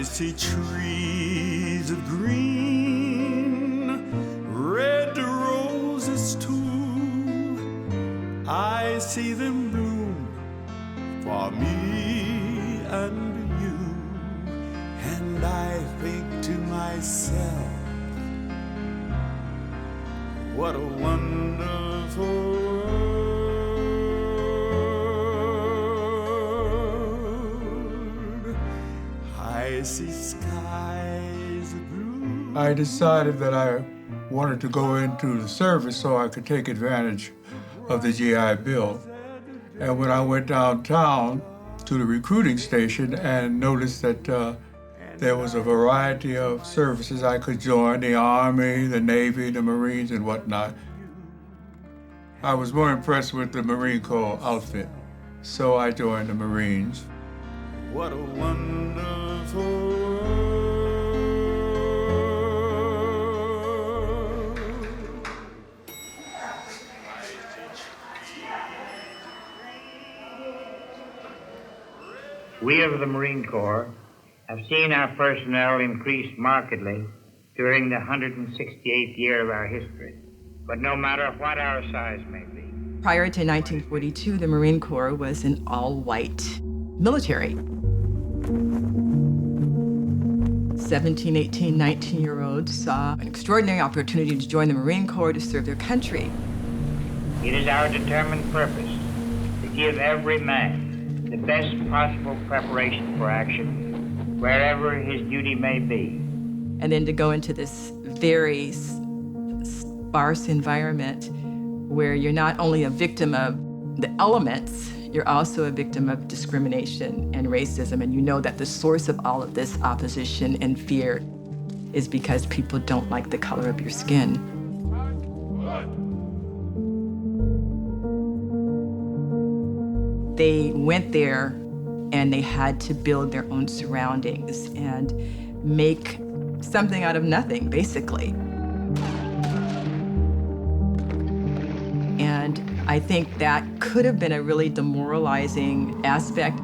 see trees of green, red roses too. I see them bloom for me and you. And I think to myself, what a wonderful world. I see skies of blue. I decided that I wanted to go into the service so I could take advantage of the GI Bill. And when I went downtown to the recruiting station and noticed that there was a variety of services I could join, the Army, the Navy, the Marines, and whatnot. I was more impressed with the Marine Corps outfit, so I joined the Marines. What a wonderful world. We of the Marine Corps have seen our personnel increase markedly during the 168th year of our history. But no matter what our size may be. Prior to 1942, the Marine Corps was an all-white military. 17, 18, 19-year-olds saw an extraordinary opportunity to join the Marine Corps to serve their country. It is our determined purpose to give every man the best possible preparation for action wherever his duty may be. And then to go into this very sparse environment where you're not only a victim of the elements, you're also a victim of discrimination and racism. And you know that the source of all of this opposition and fear is because people don't like the color of your skin. They went there and they had to build their own surroundings and make something out of nothing, basically. And I think that could have been a really demoralizing aspect.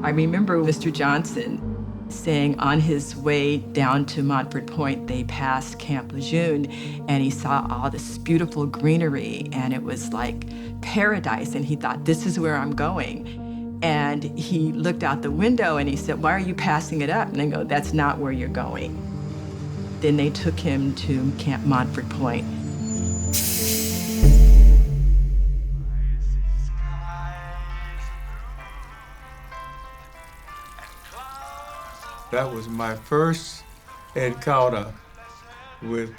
I remember Mr. Johnson saying on his way down to Montford Point, they passed Camp Lejeune, and he saw all this beautiful greenery, and it was like paradise, and he thought, this is where I'm going. And he looked out the window and he said, why are you passing it up? And they go, that's not where you're going. Then they took him to Camp Montford Point. That was my first encounter with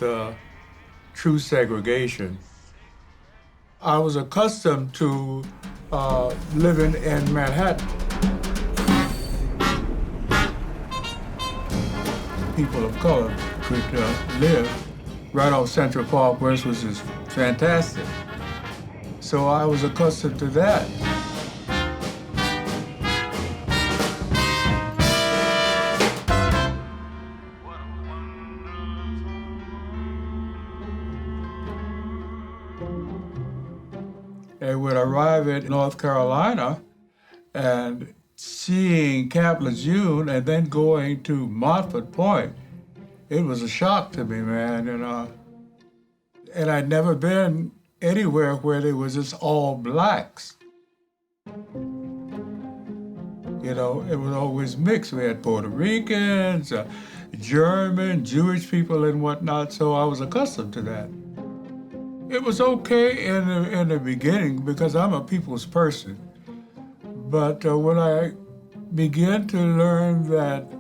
true segregation. I was accustomed to living in Manhattan. People of color could live right off Central Park West, which is fantastic. So I was accustomed to that. And when I arrived at North Carolina and seeing Camp Lejeune and then going to Montford Point, it was a shock to me, man. And I'd never been anywhere where there was just all blacks. You know, it was always mixed. We had Puerto Ricans, German, Jewish people and whatnot, so I was accustomed to that. It was okay in the beginning because I'm a people's person. But when I began to learn that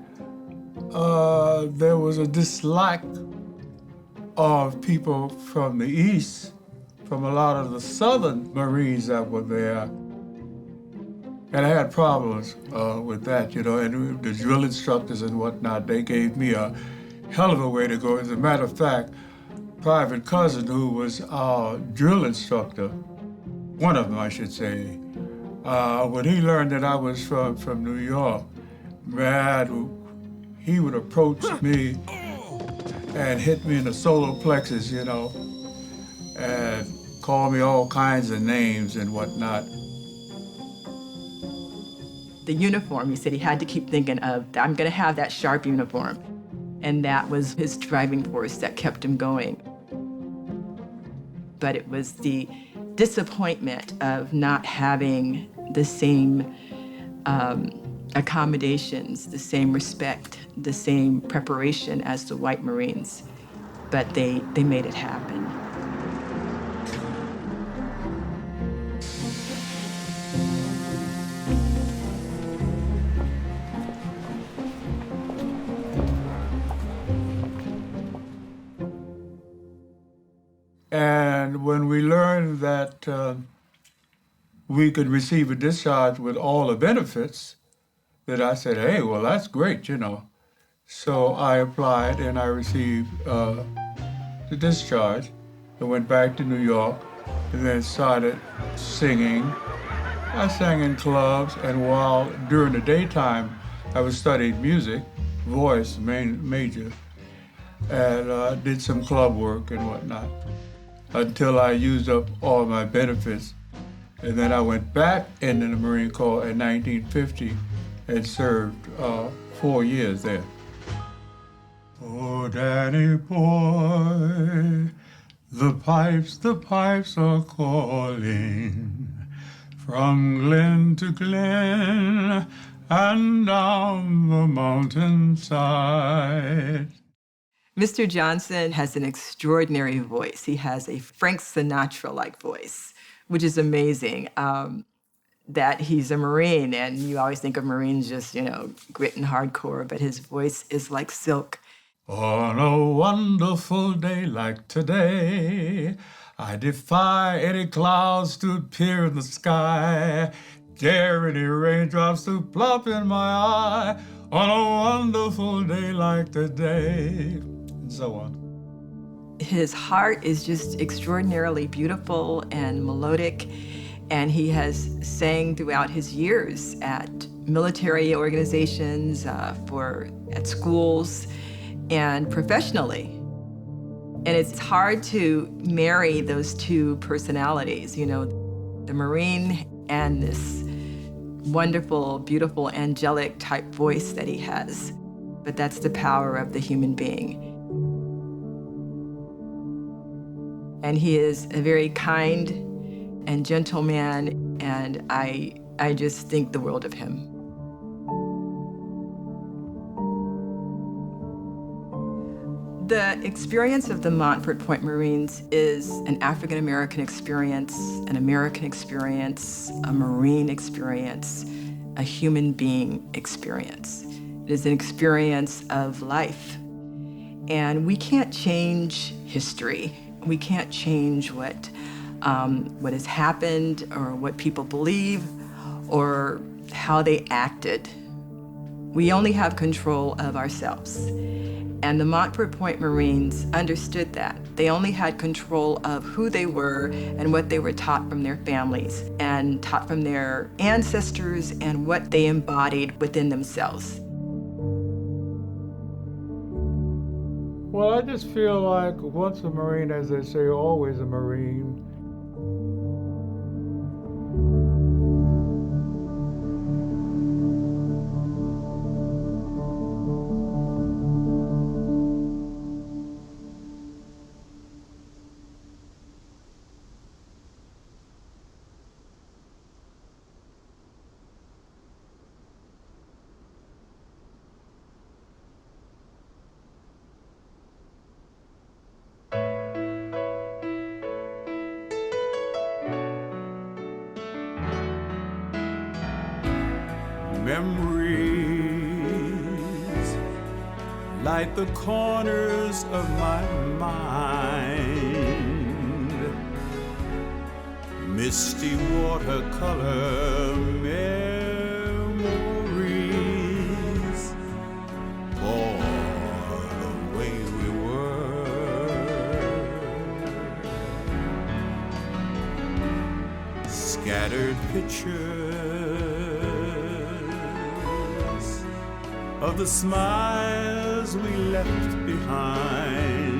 there was a dislike of people from the East, from a lot of the Southern Marines that were there, and I had problems with that, you know, and the drill instructors and whatnot, they gave me a hell of a way to go. As a matter of fact, Private Cousin, who was our drill instructor, one of them, I should say, when he learned that I was from New York, man, he would approach me and hit me in the solar plexus, you know, and call me all kinds of names and whatnot. the uniform. He said he had to keep thinking of, I'm going to have that sharp uniform. And that was his driving force that kept him going. But it was the disappointment of not having the same accommodations, the same respect, the same preparation as the white Marines. But they made it happen. And when we learned that we could receive a discharge with all the benefits, that I said, hey, well, that's great, you know. So I applied and I received the discharge. I went back to New York and then started singing. I sang in clubs, and while during the daytime I was studying music, voice major, and did some club work and whatnot until I used up all my benefits. And then I went back into the Marine Corps in 1950 and served 4 years there. Oh, Danny boy, the pipes are calling from glen to glen and down the mountainside. Mr. Johnson has an extraordinary voice. He has a Frank Sinatra-like voice, which is amazing. That he's a Marine, and you always think of Marines just, you know, grit and hardcore, but his voice is like silk. On a wonderful day like today, I defy any clouds to appear in the sky, dare any raindrops to plop in my eye, on a wonderful day like today, and so on. His heart is just extraordinarily beautiful and melodic, and he has sang throughout his years at military organizations, at schools, and professionally. And it's hard to marry those two personalities, you know, the Marine and this wonderful, beautiful, angelic type voice that he has. But that's the power of the human being. And he is a very kind and gentle man, and I just think the world of him. The experience of the Montford Point Marines is an African-American experience, an American experience, a Marine experience, a human being experience. It is an experience of life. And we can't change history. We can't change what has happened or what people believe or how they acted. We only have control of ourselves. And the Montford Point Marines understood that. They only had control of who they were and what they were taught from their families and taught from their ancestors and what they embodied within themselves. Well, I just feel like once a Marine, as they say, always a Marine. Memories light the corners of my mind. Misty watercolor memories for the way we were. Scattered pictures of the smiles we left behind.